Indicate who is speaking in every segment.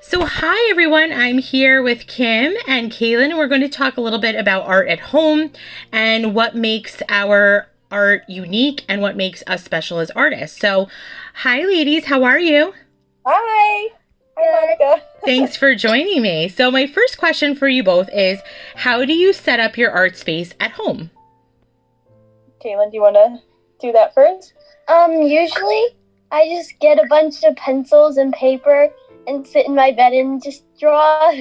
Speaker 1: So hi everyone, I'm here with Kim and Kaelyn, and we're going to talk a little bit about art at home and what makes our art unique and what makes us special as artists. So hi ladies, how are you?
Speaker 2: Hi. Hi, Monica.
Speaker 1: Thanks for joining me. So my first question for you both is, how do you set up your art space at home?
Speaker 2: Kaelyn, do you want to do that first?
Speaker 3: Usually I just get a bunch of pencils and paper and sit in my bed and just draw.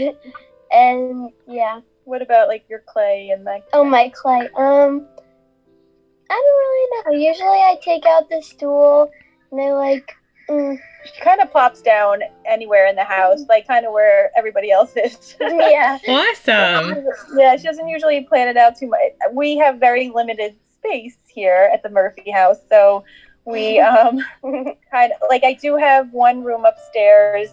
Speaker 3: And yeah.
Speaker 2: What about like your clay and that?
Speaker 3: Oh, my clay. I don't really know. Usually I take out the stool and I
Speaker 2: She kind of plops down anywhere in the house, like kind of where everybody else is.
Speaker 3: yeah.
Speaker 1: Awesome.
Speaker 2: Yeah, she doesn't usually plan it out too much. We have very limited space here at the Murphy house, so we kind of like, I do have one room upstairs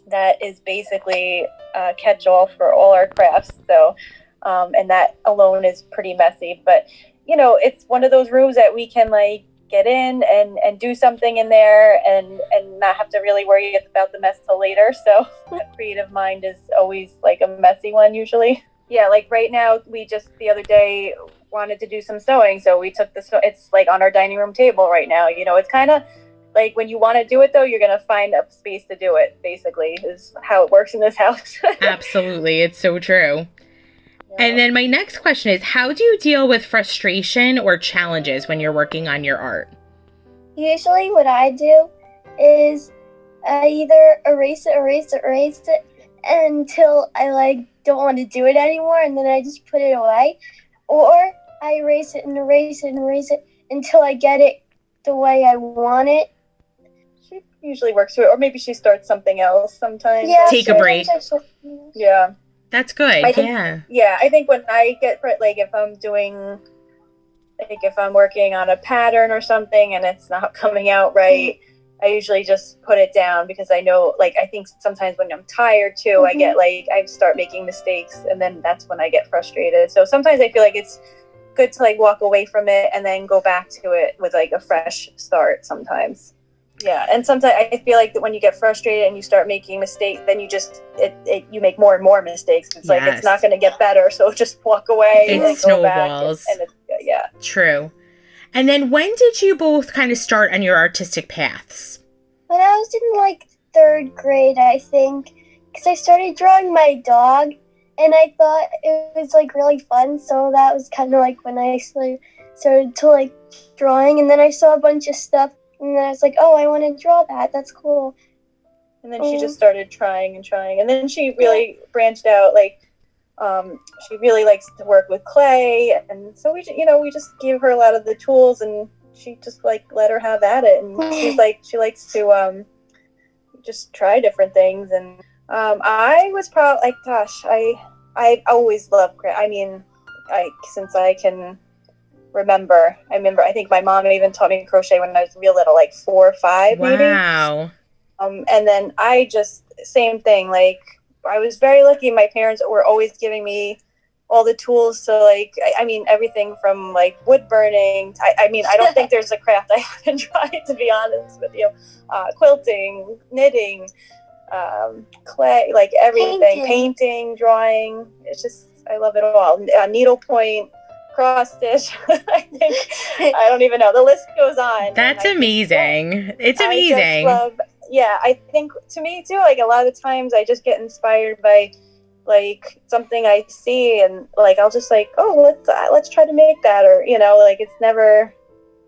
Speaker 2: that is basically a catch-all for all our crafts, so and that alone is pretty messy, but you know, it's one of those rooms that we can like get in and do something in there and not have to really worry about the mess till later. So creative mind is always like a messy one usually. Yeah, like right now we just the other day wanted to do some sewing, so we took it's like on our dining room table right now. You know, it's kind of like when you want to do it though, you're gonna find a space to do it, basically, is how it works in this house.
Speaker 1: Absolutely, it's so true. And then my next question is, how do you deal with frustration or challenges when you're working on your art?
Speaker 3: Usually what I do is I either erase it until I don't want to do it anymore, and then I just put it away. Or I erase it until I get it the way I want it.
Speaker 2: She usually works through it, or maybe she starts something else sometimes.
Speaker 3: Yeah,
Speaker 1: Take a break.
Speaker 2: Yeah.
Speaker 1: That's good.
Speaker 2: I think when I get like if I'm working on a pattern or something and it's not coming out right, I usually just put it down because I know, like, I think sometimes when I'm tired too, I get I start making mistakes, and then that's when I get frustrated. So sometimes I feel like it's good to like walk away from it and then go back to it with like a fresh start sometimes. Yeah, and sometimes I feel like that when you get frustrated and you start making mistakes, then you just you make more and more mistakes. It's like it's not going to get better, so just walk away.
Speaker 1: It snowballs.
Speaker 2: And yeah.
Speaker 1: True. And then when did you both kind of start on your artistic paths?
Speaker 3: When I was in like third grade, I think, because I started drawing my dog, and I thought it was like really fun. So that was kind of like when I started to like drawing, and then I saw a bunch of stuff. And then I was like, oh, I want to draw that. That's cool.
Speaker 2: And then she just started trying. And then she really branched out. Like, she really likes to work with clay. And so we just gave her a lot of the tools, and she just like let her have at it. And she's like, she likes to just try different things. And I was probably like, gosh, I always loved craft. I mean, since I can remember, I think my mom even taught me crochet when I was real little, like 4 or 5 maybe.
Speaker 1: Wow.
Speaker 2: And then I just, same thing, like I was very lucky. My parents were always giving me all the tools. So like, I mean, everything from like wood burning. I mean, I don't think there's a craft I haven't tried, to be honest with you. Quilting, knitting, clay, like everything, painting, drawing. It's just, I love it all. Needlepoint, cross stitch. I think, I don't even know. The list goes on.
Speaker 1: That's amazing. It's amazing.
Speaker 2: I think to me too, like a lot of the times I just get inspired by like something I see, and like I'll just like, oh, let's try to make that, or you know, like it's never,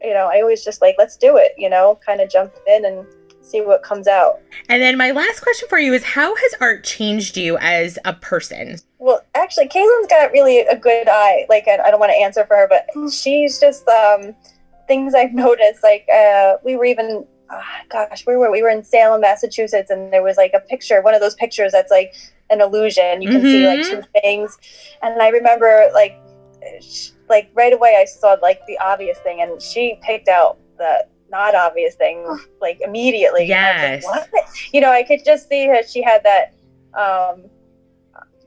Speaker 2: you know, I always just like, let's do it, you know, kind of jump in and see what comes out. And
Speaker 1: then my last question for you is, how has art changed you as a person?
Speaker 2: Well, actually, Kaylyn's got really a good eye. Like, I don't want to answer for her, but she's just things I've noticed. Like, we were even, where were we? We were in Salem, Massachusetts, and there was like a picture, one of those pictures that's like an illusion. You can see like two things. And I remember like right away I saw like the obvious thing, and she picked out the not obvious thing like immediately.
Speaker 1: Yes.
Speaker 2: Like, what? You know, I could just see that she had that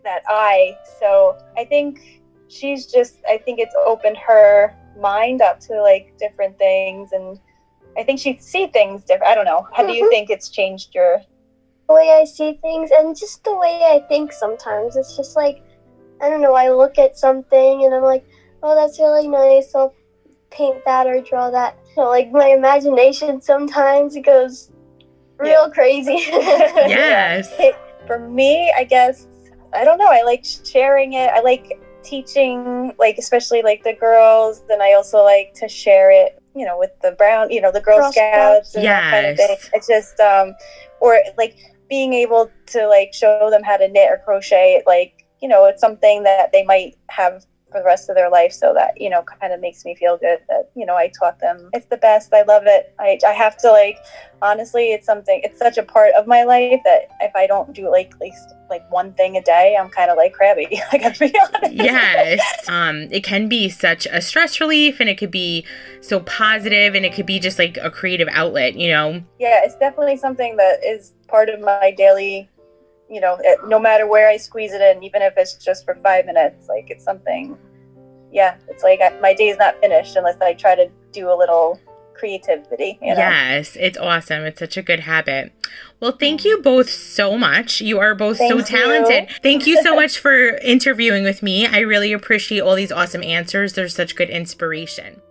Speaker 2: that eye. So I think I think it's opened her mind up to like different things, and I think she see things different. I don't know. How do you think it's changed your?
Speaker 3: The way I I see things and just the way I think sometimes. It's just like, I don't know, I look at something and I'm like, oh, that's really nice. I'll paint that or draw that. So, like, my imagination sometimes goes real crazy.
Speaker 1: Yes.
Speaker 2: For me, I guess, I don't know. I like sharing it. I like teaching, like, especially like the girls. Then I also like to share it, you know, with the the Girl Scouts and that kind of thing. It's just, or like being able to like show them how to knit or crochet. Like, you know, it's something that they might have for the rest of their life, so that, you know, kind of makes me feel good that, you know, I taught them. It's the best. I love it. I have to, like, honestly, it's such a part of my life that if I don't do like at least like one thing a day, I'm kind of like crabby. I gotta be honest.
Speaker 1: Yes. It can be such a stress relief, and it could be so positive, and it could be just like a creative outlet, you know?
Speaker 2: Yeah, it's definitely something that is part of my daily, you know, no matter where I squeeze it in, even if it's just for 5 minutes, like, it's something, yeah, it's like my day's not finished unless I try to do a little creativity, you know?
Speaker 1: Yes, it's awesome. It's such a good habit. Well, thank you both so much. You are both so talented. Thank you so much for interviewing with me. I really appreciate all these awesome answers. They're such good inspiration.